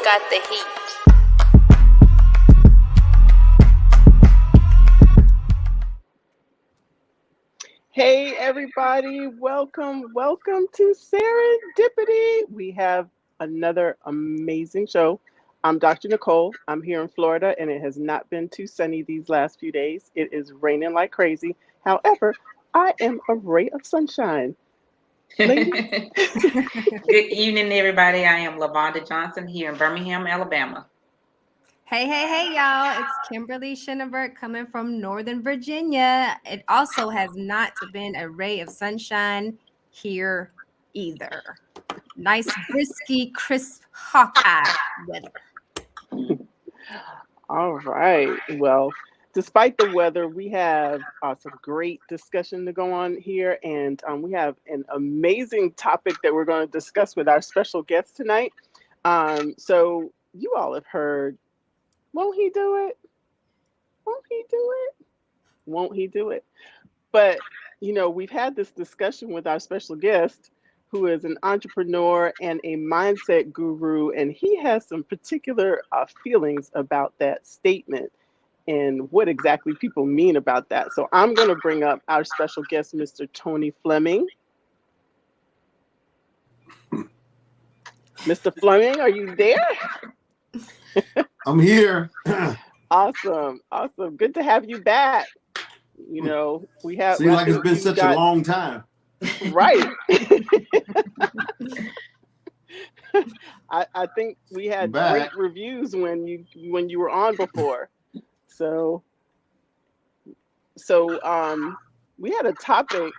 got the heat. Hey everybody, welcome to Serendipity. We have another amazing show. I'm Dr. Nicole. I'm here in Florida and it has not been too sunny these last few days. It is raining like crazy. However, I am a ray of sunshine. Ladies. Good evening, everybody. I am LaVonda Johnson here in Birmingham, Alabama. Hey, y'all. It's Kimberly Shinneberg coming from Northern Virginia. It also has not been a ray of sunshine here either. Nice, brisky, crisp Hawkeye weather. All right. Well, despite the weather, we have some great discussion to go on here. And we have an amazing topic that we're going to discuss with our special guest tonight. So you all have heard, won't he do it? Won't he do it? Won't he do it? But, we've had this discussion with our special guest, who is an entrepreneur and a mindset guru, and he has some particular feelings about that statement and what exactly people mean about that. So I'm going to bring up our special guest, Mr. Tony Fleming. Mr. Fleming, are you there? I'm here. Awesome. Good to have you back. We have. Seems like it's been such a long time. Right. I think we had great reviews when you were on before. So we had a topic.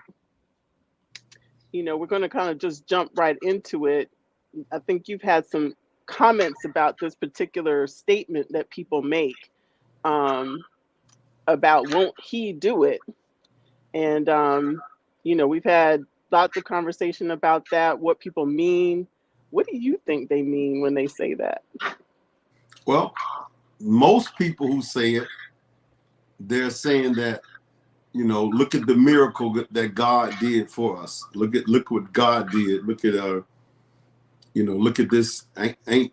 We're going to kind of just jump right into it. I think you've had some comments about this particular statement that people make about won't he do it? And we've had lots of conversation about that, what people mean. What do you think they mean when they say that? Well, most people who say it, they're saying that, look at the miracle that God did for us. Look what God did. Look at look at this. Ain't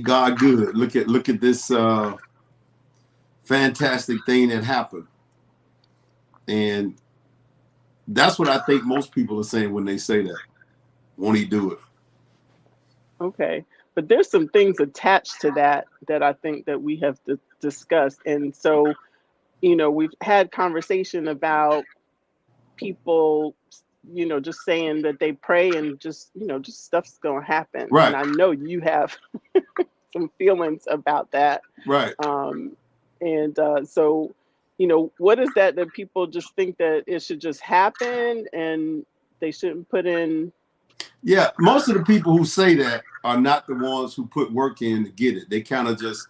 God good? Look at this fantastic thing that happened. And that's what I think most people are saying when they say that. Won't he do it? Okay. But there's some things attached to that I think that we have discussed. And so, we've had conversation about people, just saying that they pray and just stuff's going to happen. Right. And I know you have some feelings about that. Right. So, what is that people just think that it should just happen and they shouldn't put in? Yeah, most of the people who say that are not the ones who put work in to get it. They kind of just,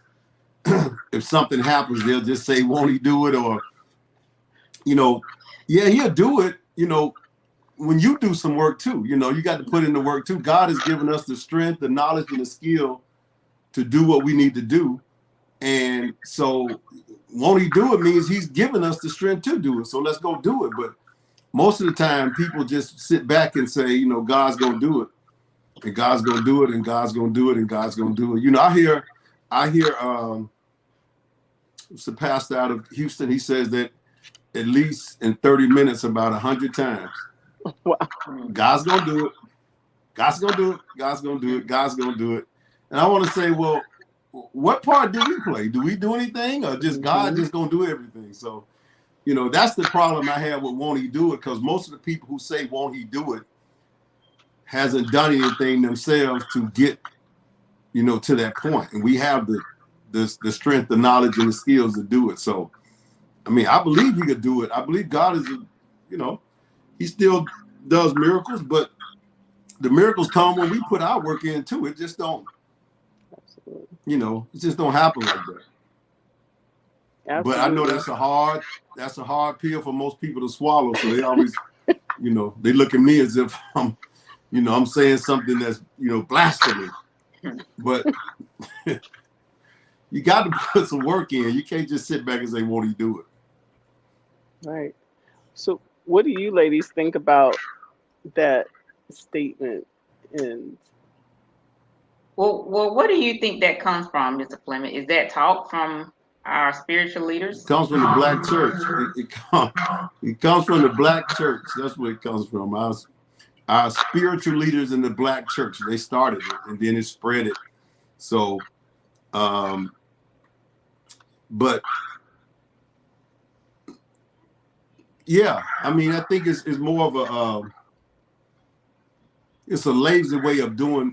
if something happens, they'll just say, won't he do it? Or, yeah, he'll do it. When you do some work too, you got to put in the work too. God has given us the strength, the knowledge, and the skill to do what we need to do. And so won't he do it means he's given us the strength to do it. So let's go do it. But most of the time people just sit back and say, God's going to do it and God's going to do it and God's going to do it and God's going to do it. I hear it's the pastor out of Houston. He says that at least in 30 minutes, about 100 times, wow. God's going to do it. God's going to do it. God's going to do it. God's going to do it. And I want to say, well, what part do we play? Do we do anything or just God just going to do everything? So, that's the problem I have with won't he do it, because most of the people who say won't he do it hasn't done anything themselves to get, to that point. And we have the strength, the knowledge, and the skills to do it. So, I believe he could do it. I believe God is, he still does miracles, but the miracles come when we put our work into it. Just don't, it just don't happen like that. Absolutely. But I know that's a hard pill for most people to swallow. So they always, they look at me as if I'm saying something that's, blasphemy. But you got to put some work in. You can't just sit back and say, won't he do it? Right. So what do you ladies think about that statement? And Well, what do you think that comes from, Mr. Fleming? Is that taught from our spiritual It leaders? comes from the black church. It comes from the black church. That's where it comes from. Our spiritual leaders in the black church, they started it and then it spread it. So, but yeah, I mean, I think it's more of a it's a lazy way of doing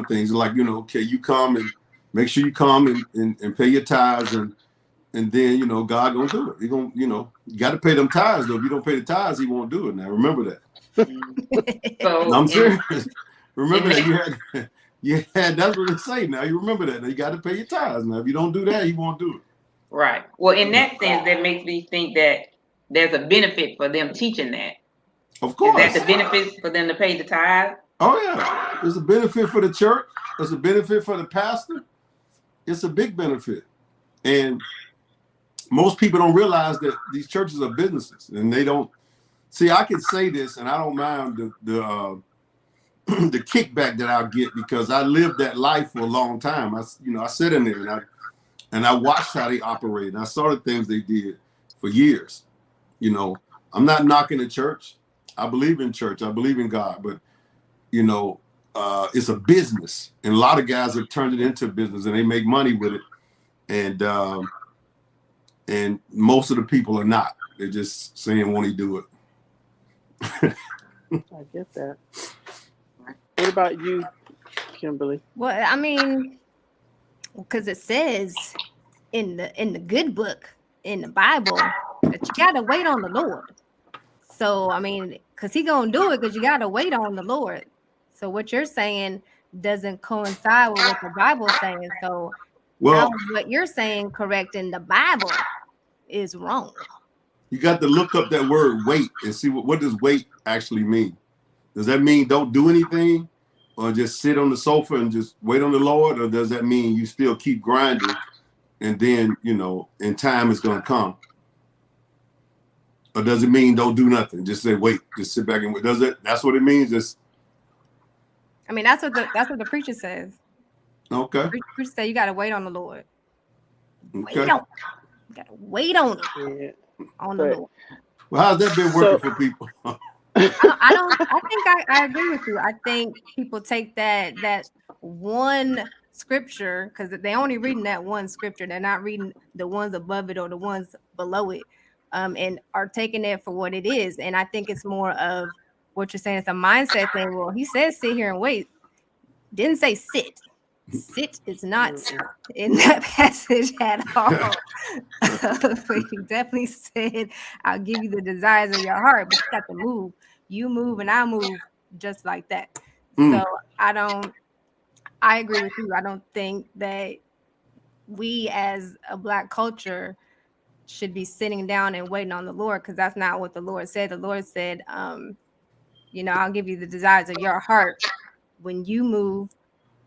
things. Like, you know, okay, you come and make sure you come and pay your tithes and then, you know, God gonna do it. He gonna, you know, you got to pay them tithes though. If you don't pay the tithes, he won't do it. Now remember that. So No, I'm serious. Remember that you had that's what it say. Now you remember that. Now you got to pay your tithes. Now if you don't do that, he won't do it. right. Well, in that sense, that makes me think that there's a benefit for them teaching that. Of Is course. that the benefit for them to pay the tithe? Oh yeah, there's a benefit for the church. There's a benefit for the pastor. It's a big benefit, and most people don't realize that these churches are businesses, and they don't see. I can say this, and I don't mind the the kickback that I'll get because I lived that life for a long time. I sat in there and I watched how they operate, and I saw the things they did for years. You know, I'm not knocking the church. I believe in church. I believe in God, but you know, it's a business, and a lot of guys have turned it into a business, and they make money with it. And most of the people are not. They're just saying, "Won't he do it?" I get that. What about you, Kimberly? Well, I mean, because it says in the good book in the Bible that you gotta wait on the Lord. So I mean, because he gonna do it, because you gotta wait on the Lord. So what you're saying doesn't coincide with what the Bible's saying. So Well, how what you're saying correct in the Bible is wrong. you got to look up that word "wait" and see what does "wait" actually mean. Does that mean don't do anything, or just sit on the sofa and just wait on the Lord, or does that mean you still keep grinding, and then you know, in time it's gonna come? Or does it mean don't do nothing? Just say wait, just sit back and wait. Does it? That's what it means. Just I mean, that's what the preacher says. okay. The preacher says you gotta wait on the Lord. Okay. Wait on. You gotta wait on it. Yeah. On the Lord. Well, how's that been working for people? I think I agree with you. I think people take that one scripture, because they only reading that one scripture. They're not reading the ones above it or the ones below it, and are taking it for what it is. And I think it's more of what you're saying. It's a mindset thing. Well, he says sit here and wait. Didn't say sit. Sit is not in that passage at all. But he definitely said, I'll give you the desires of your heart, but you got to move. You move and I move just like that. So I agree with you. I don't think that we as a Black culture should be sitting down and waiting on the Lord, because that's not what the Lord said. The Lord said, you know, I'll give you the desires of your heart when you move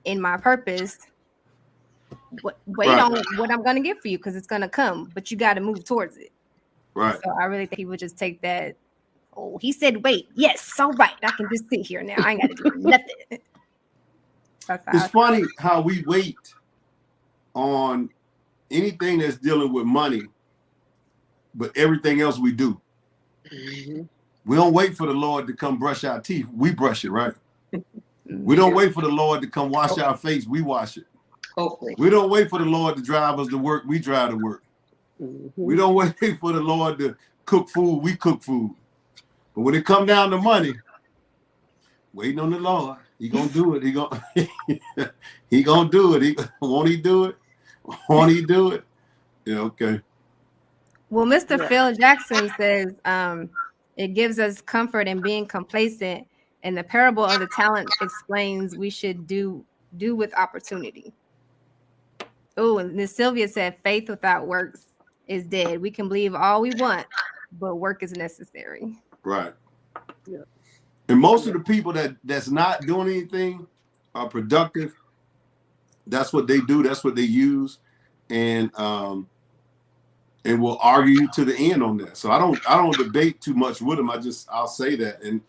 in my purpose. Wait on what I'm going to get for you, because it's going to come, but you got to move towards it. Right. So I really think he would just take that. Oh, he said, wait. Yes, all right. I can just sit here now. I ain't got to do nothing. It's funny how we wait on anything that's dealing with money, but everything else we do. Mm-hmm. We don't wait for the Lord to come brush our teeth. We brush it, right? We don't wait for the Lord to come wash our face. We wash it. Hopefully. We don't wait for the Lord to drive us to work. We drive to work. Mm-hmm. We don't wait for the Lord to cook food. We cook food. But when it come down to money, waiting on the Lord, he gonna do it. He gonna do it. Won't he do it? Won't he do it? Yeah, okay. Well, Mr. Phil Jackson says it gives us comfort in being complacent, and the parable of the talent explains we should do with opportunity. Oh, and Miss Sylvia said faith without works is dead. We can believe all we want, but work is necessary. Right. Yeah. And most of the people that's not doing anything are productive. That's what they do. That's what they use, and will argue to the end on that. So I don't debate too much with them. I'll say that, and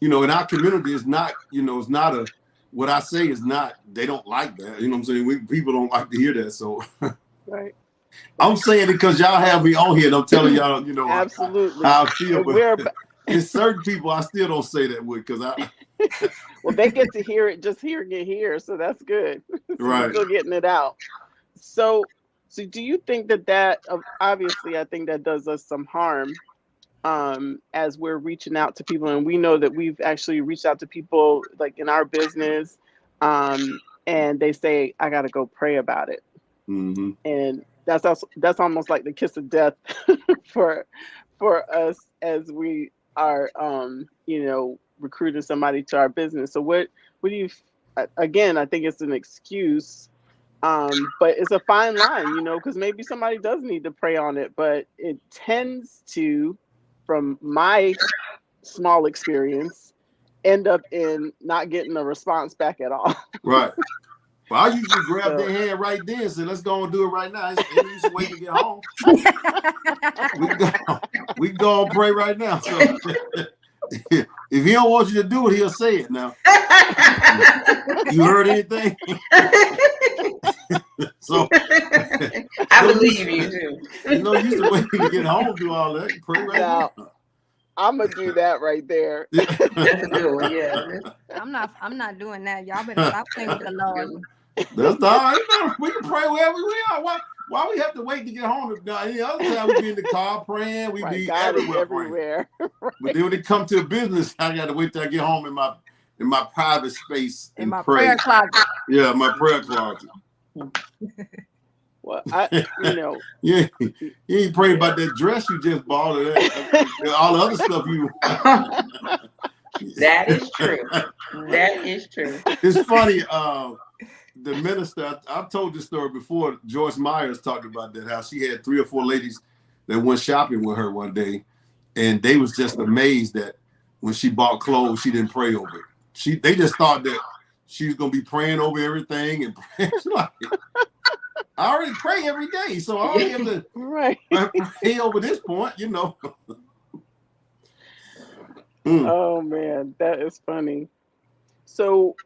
you know, in our community, it's not, you know, it's not a, what I say is not, they don't like that. You know what I'm saying? People don't like to hear that. So Right. I'm saying it because y'all have me on here and I'm telling y'all, you know, Absolutely. how I feel. And But it's certain people I still don't say that with because well, they get to hear it just hearing it here, so that's good. So you're right. still getting it out. So, so do you think that obviously, I think that does us some harm as we're reaching out to people, and we know that we've actually reached out to people like in our business, and they say, "I got to go pray about it," Mm-hmm. and that's almost like the kiss of death for for us as we are, you know, recruiting somebody to our business. So what do you? Again, I think it's an excuse, but it's a fine line, you know, because maybe somebody does need to pray on it, but it tends to, from my small experience, end up in not getting a response back at all. Right. Well, I usually grab So their hand right then and say, let's go and do it right now. Ain't no use waiting to get home. We can go and pray right now. So if he don't want you to do it, he'll say it now. You heard anything? So I believe you too. you know, used to waiting to get home, do all that. Pray right now now. I'm gonna do that right there. That's a good one. Yeah. I'm not doing that. Y'all better stop playing with the Lord. That's all right. No, we can pray wherever we are. Why we have to wait to get home? Any other time we be in the car praying, we Right, be God is everywhere praying. everywhere. But then when it comes to a business, I got to wait till I get home in my private space In and my pray. prayer closet. Yeah, my prayer closet. Well, you know, Yeah, you ain't praying about that dress you just bought or that, all the other stuff you. That is true. That is true. It's funny. The minister, I've told this story before. Joyce Myers talked about that, how she had 3 or 4 ladies that went shopping with her one day, and they was just amazed that when she bought clothes, she didn't pray over it. They just thought that she was gonna be praying over everything and praying. She's like, I already pray every day, so I already have to right. pray over this point, you know. Oh man, that is funny. So,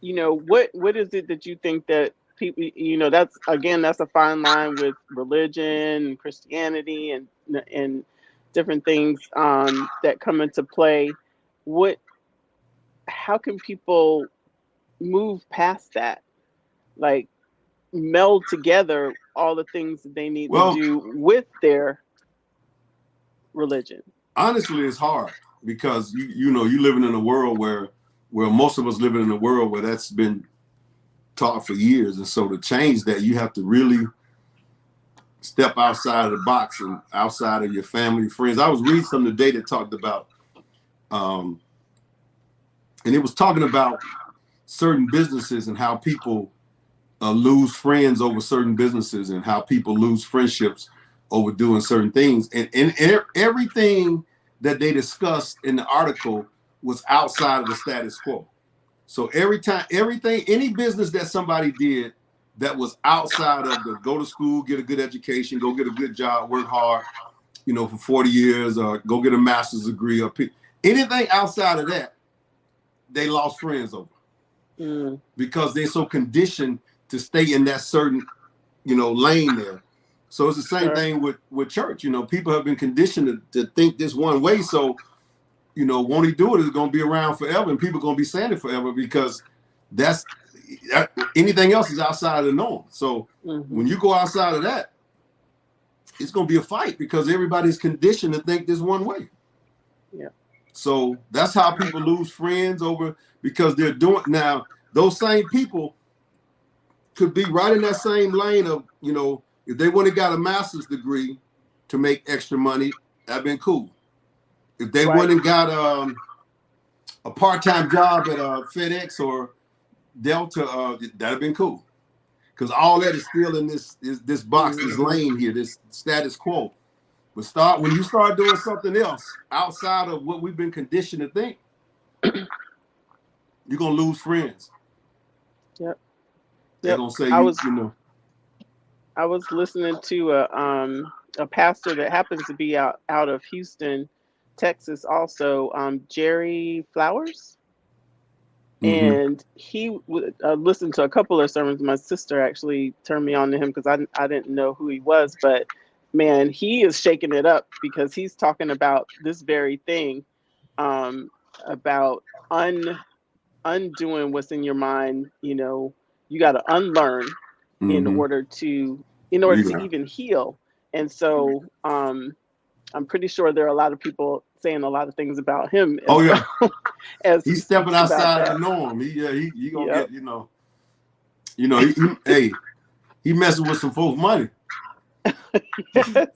you know, what is it that you think that people, you know, that's again, that's a fine line with religion and Christianity and different things that come into play. What, how can people move past that? Like meld together all the things that they need to Well, do with their religion. honestly, it's hard because you know you living in a world where most of us living in a world where that's been taught for years, and so to change that, you have to really step outside of the box and outside of your family, friends. I was reading something today that talked about, and it was talking about certain businesses and how people lose friends over certain businesses and how people lose friendships over doing certain things. And everything that they discussed in the article was outside of the status quo. So any business that somebody did that was outside of the go to school, get a good education, go get a good job, work hard, you know, for 40 years, or go get a master's degree, or anything outside of that, they lost friends over because they're so conditioned to stay in that certain, you know, lane there. So it's the same thing with church. You know, people have been conditioned to think this one way. So, you know, won't he do it? It's going to be around forever, and people are going to be saying it forever because anything else is outside of the norm. So when you go outside of that, it's going to be a fight because everybody's conditioned to think this one way. Yeah. So that's how people lose friends over, because they're doing, now those same people could be right in that same lane of, you know, if they would have got a master's degree to make extra money, that'd been cool. If they went and got a part-time job at FedEx or Delta, that'd have been cool. Because all that is still in this box, this lane here, this status quo. But when you start doing something else outside of what we've been conditioned to think, you're gonna lose friends. Yep. They're gonna say, you know. I was listening to a pastor that happens to be out of Houston, Texas also, Jerry Flowers. Mm-hmm. And he listened to a couple of sermons. My sister actually turned me on to him because I didn't know who he was. But man, he is shaking it up because he's talking about this very thing, about undoing what's in your mind. You got to unlearn in Mm-hmm. order to even heal. And so I'm pretty sure there are a lot of people saying a lot of things about him as Oh yeah, well as he he's stepping speaks about outside that. the norm. He gonna Yep. get he messing with some folks' money. Yes.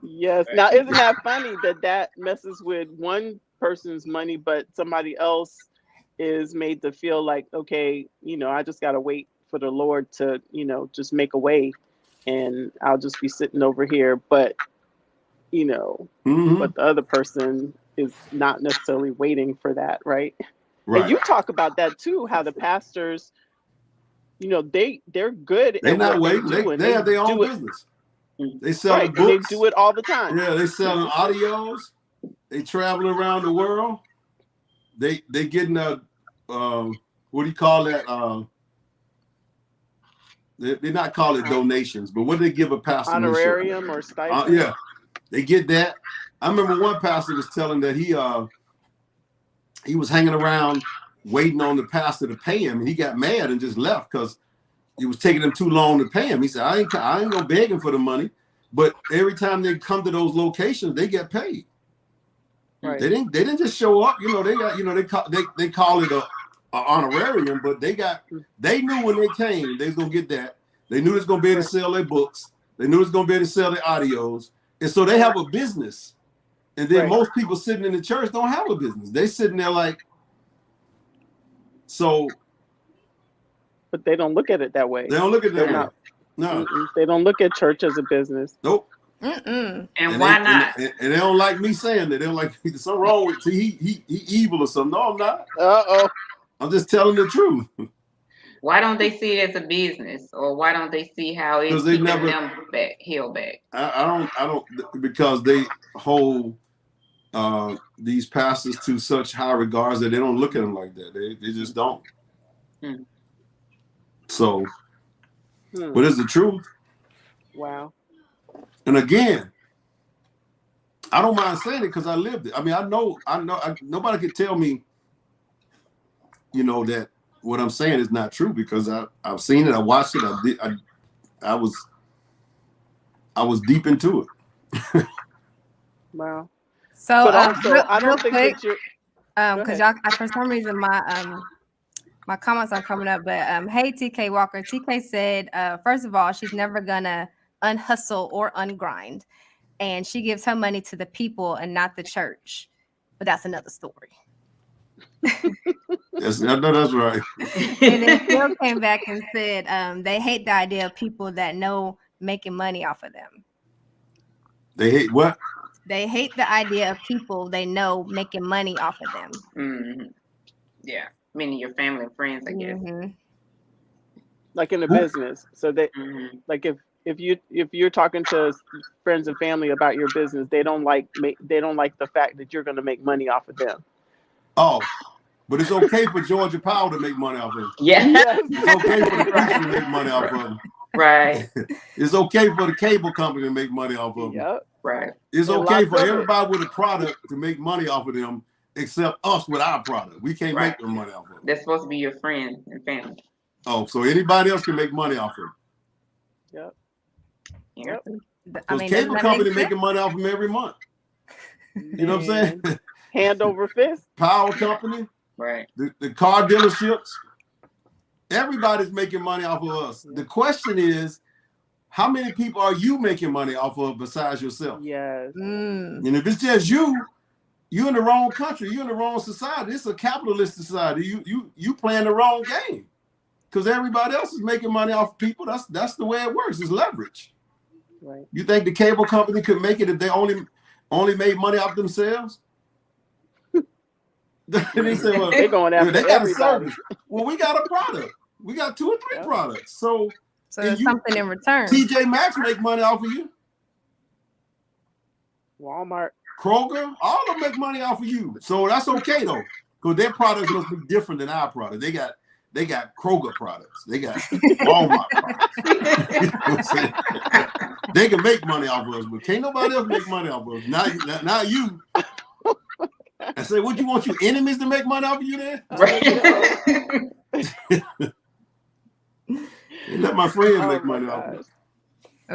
Yes. Now, isn't that funny that messes with one person's money, but somebody else is made to feel like, okay, I just got to wait for the Lord to, just make a way and I'll just be sitting over here. But, Mm-hmm. but the other person is not necessarily waiting for that. Right. Right. And you talk about that too, how the pastors, they're good They at not what they waiting. do, and They have their own do it business. They selling right, and they books. do it all the time. Yeah, they selling audios. They traveling around the world. They getting a what do you call that? They not call it donations, but what do they give a pastor? Honorarium or stipend? Yeah, they get that. I remember one pastor was telling that he was hanging around waiting on the pastor to pay him, and he got mad and just left because it was taking him too long to pay him. He said, I ain't gonna beg him for the money, but every time they come to those locations, they get paid. Right. They didn't just show up. They got they call it a honorarium, but they knew when they came they was gonna get that. They knew they was gonna be able to sell their books. They knew they was gonna be able to sell their audios, and so they have a business. And then most people sitting in the church don't have a business. They sitting there like so. But they don't look at it that way. They don't look at it that way. No, they don't look at church as a business. Nope. And why not? And they don't like me saying that. They don't like there's something wrong with he evil or something. No, I'm not. I'm just telling the truth. Why don't they see it as a business, or why don't they see how it's keeping them held back? I don't because they hold these pastors to such high regards that they don't look at them like that. They just don't. So, but it's the truth. Wow. And again, I don't mind saying it because I lived it. I mean, I know. Nobody can tell me, that what I'm saying is not true because I've seen it. I watched it. I was deep into it. Wow. So, but also, I don't think quick, that you're. Because y'all, for some reason, my comments are coming up. But hey, TK Walker. TK said, first of all, she's never gonna unhustle or ungrind, and she gives her money to the people and not the church. But that's another story. That's right. And then Phil came back and said they hate the idea of people that know making money off of them. They hate what? They hate the idea of people they know making money off of them. Mm-hmm. Yeah, meaning your family and friends, I guess. Mm-hmm. Like in a business, so that like if you're talking to friends and family about your business, they don't like the fact that you're going to make money off of them. Oh, but it's okay for Georgia Power to make money off of them. Yeah, it's okay for the preacher to make money off of them. Right. It's okay for the cable company to make money off of them. Yep. Right. It's okay for everybody with a product to make money off of them, except us with our product. We can't make no money off of them. They're supposed to be your friend and family. Oh, so anybody else can make money off of them. Yep. Because cable company making money off them every month. You know what I'm saying? Hand over fist. Power company. Right. The car dealerships. Everybody's making money off of us. The question is, how many people are you making money off of besides yourself? Yes. And if it's just you're in the wrong country. You're in the wrong society. It's a capitalist society. You playing the wrong game. Because everybody else is making money off of people. That's the way it works. It's leverage. Right. You think the cable company could make it if they only made money off themselves? They say, well, they're going after they got everybody. a service. Well, we got a product. We got 2 or 3 products. So there's something in return. TJ Maxx make money off of you. Walmart. Kroger, all of them make money off of you. So that's okay though, because their products must be different than our product. They got Kroger products. They got Walmart products. You know what I'm saying? They can make money off of us, but can't nobody else make money off of us. Not you. I say, what you want your enemies to make money off of you then? Let my friends make money off of us.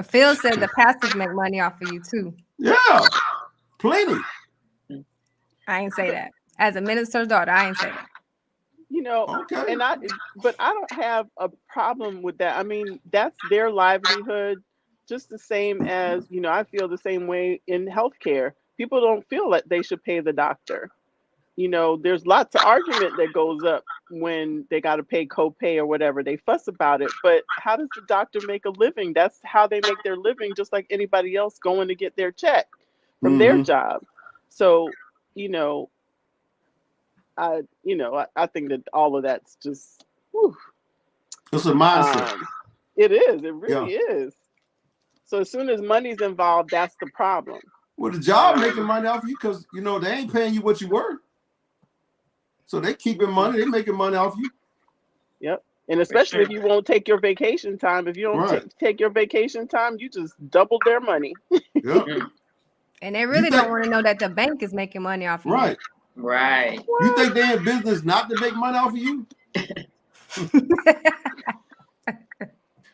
Phil said the pastors make money off of you too. Yeah, plenty. I ain't say that. As a minister's daughter, I ain't say that. You know, Okay. but I don't have a problem with that. I mean, that's their livelihood, just the same as, you know, I feel the same way in healthcare. People don't feel that they should pay the doctor. You know, there's lots of argument that goes up when they got to pay copay or whatever. They fuss about it. But how does the doctor make a living? That's how they make their living, just like anybody else going to get their check from their job. So, you know, I think that all of that's just, whew. It's a mindset. It is. It really is. So as soon as money's involved, that's the problem. Well, the job making money off you because, you know, they ain't paying you what you worth. So they keeping money. They making money off you. Yep. And especially if you won't take your vacation time. If you don't take your vacation time, you just double their money. Yeah. And they really don't want to know that the bank is making money off of Right. Right. You think they're in business not to make money off of you?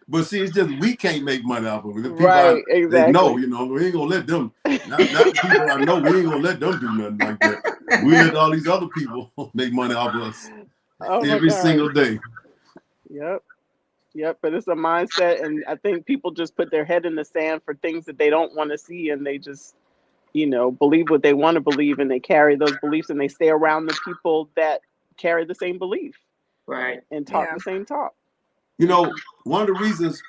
But see, it's just we can't make money off of it. The people exactly. They know, you know, we ain't gonna let them. Not the people I know, we ain't gonna let them do nothing like that. We let all these other people make money off of us every single day. Yep. But it's a mindset, and I think people just put their head in the sand for things that they don't want to see, and they just, you know, believe what they want to believe, and they carry those beliefs, and they stay around the people that carry the same belief, right, and talk the same talk. You know, one of the reasons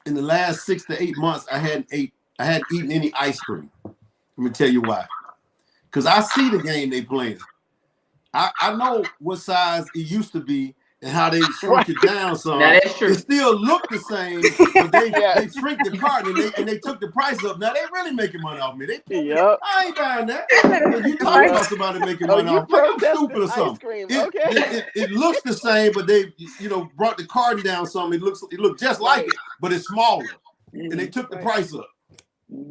in the last 6 to 8 months I hadn't eaten any ice cream. Let me tell you why. Because I see the game they playing. I know what size it used to be and how they shrunk it down some. Now that's true. It still looked the same, but they shrink the carton and they took the price up. Now they really making money off me. I ain't buying that. You talking about somebody making money off me? I'm stupid or something. It looks the same, but they brought the carton down some. It looked just like it, but it's smaller, and they took the price up.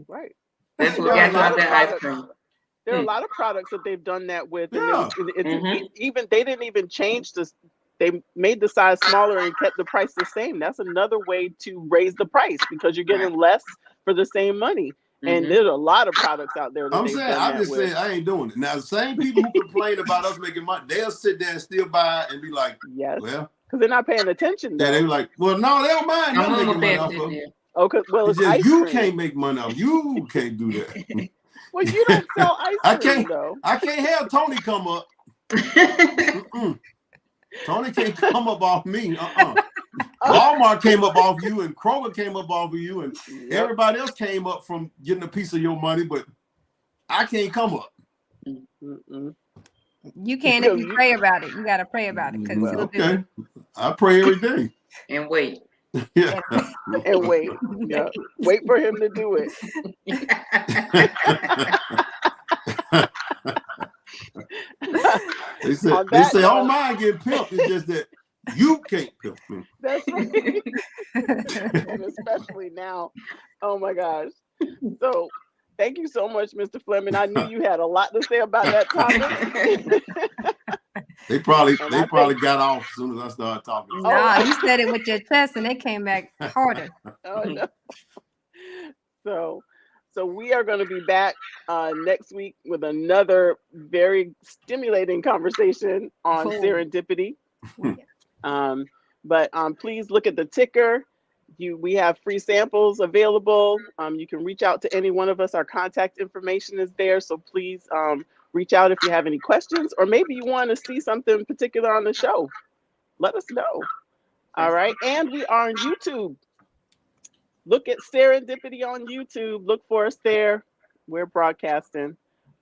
Right. That's what got about that ice cream. There are a lot of products that they've done that with, and even they didn't even change this. They made the size smaller and kept the price the same. That's another way to raise the price because you're getting less for the same money. And there's a lot of products out there that I'm saying I ain't doing it. Now the same people who complain about us making money, they'll sit there and still buy and be like, well, because they're not paying attention. Yeah, they're like, well, no, they don't mind. They're making money off of it. Okay, well, it's just you can't make money off. You can't do that. Well, you don't sell ice cream, I can't have Tony come up. Tony can't come up off me. Walmart came up off you, and Kroger came up off of you, and everybody else came up from getting a piece of your money, but I can't come up. You can if you pray about it. You got to pray about it. Okay. I pray every day. And wait. Yeah. And wait. Yeah. Wait for him to do it. They say, oh, mine getting pimped. It's just that you can't pimp me. That's right. And especially now. Oh my gosh. So thank you so much, Mr. Fleming. I knew you had a lot to say about that topic. They probably got off as soon as I started talking. No, you said it with your chest and it came back harder. Oh no. So we are going to be back next week with another very stimulating conversation on serendipity. But please look at the ticker. We have free samples available. You can reach out to any one of us. Our contact information is there. So please reach out if you have any questions, or maybe you want to see something particular on the show. Let us know. All right. And we are on YouTube. Look at Serendipity on YouTube. Look for us there. We're broadcasting.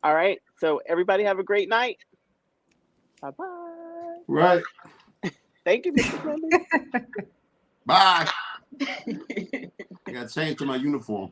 All right. So everybody have a great night. Bye-bye. Right. Thank you, Mr. Fleming. Bye. I got to change to my uniform.